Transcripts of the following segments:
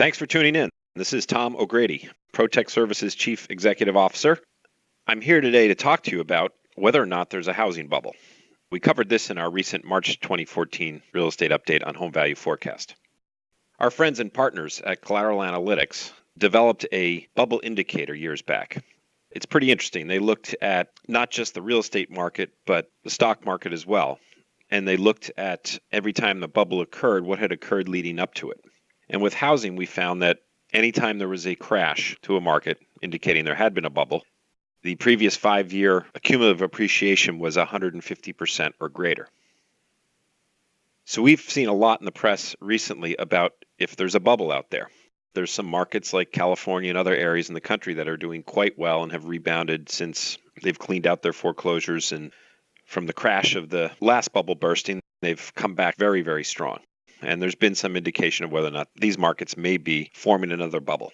Thanks for tuning in. This is Tom O'Grady, Teck Services Chief Executive Officer. I'm here today to talk to you about whether or not there's a housing bubble. We covered this in our recent March 2014 real estate update on home value forecast. Our friends and partners at Collateral Analytics developed a bubble indicator years back. It's pretty interesting. They looked at not just the real estate market, but the stock market as well. And they looked at every time the bubble occurred, what had occurred leading up to it. And with housing, we found that anytime there was a crash to a market, indicating there had been a bubble, the previous 5-year cumulative appreciation was 150% or greater. So we've seen a lot in the press recently about if there's a bubble out there. There's some markets like California and other areas in the country that are doing quite well and have rebounded since they've cleaned out their foreclosures. And from the crash of the last bubble bursting, they've come back very, very strong. And there's been some indication of whether or not these markets may be forming another bubble.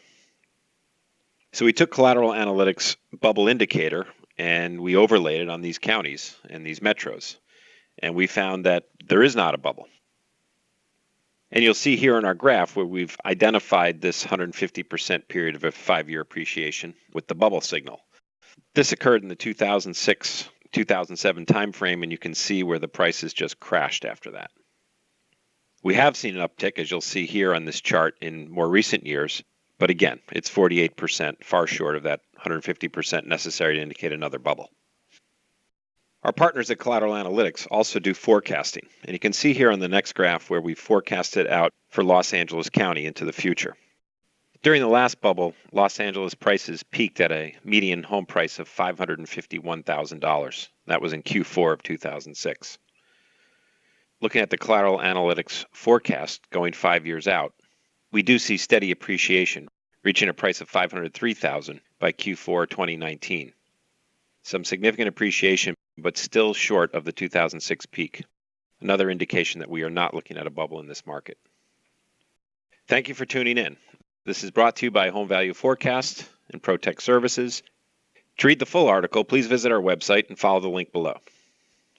So we took Collateral Analytics bubble indicator and we overlaid it on these counties and these metros. And we found that there is not a bubble. And you'll see here in our graph where we've identified this 150% period of a 5-year appreciation with the bubble signal. This occurred in the 2006-2007 timeframe, and you can see where the prices just crashed after that. We have seen an uptick, as you'll see here on this chart, in more recent years. But again, it's 48%, far short of that 150% necessary to indicate another bubble. Our partners at Collateral Analytics also do forecasting. And you can see here on the next graph where we forecasted out for Los Angeles County into the future. During the last bubble, Los Angeles prices peaked at a median home price of $551,000. That was in Q4 of 2006. Looking at the Collateral Analytics forecast going 5 years out, we do see steady appreciation, reaching a price of $503,000 by Q4 2019. Some significant appreciation, but still short of the 2006 peak. Another indication that we are not looking at a bubble in this market. Thank you for tuning in. This is brought to you by Home Value Forecast and Teck Services. To read the full article, please visit our website and follow the link below.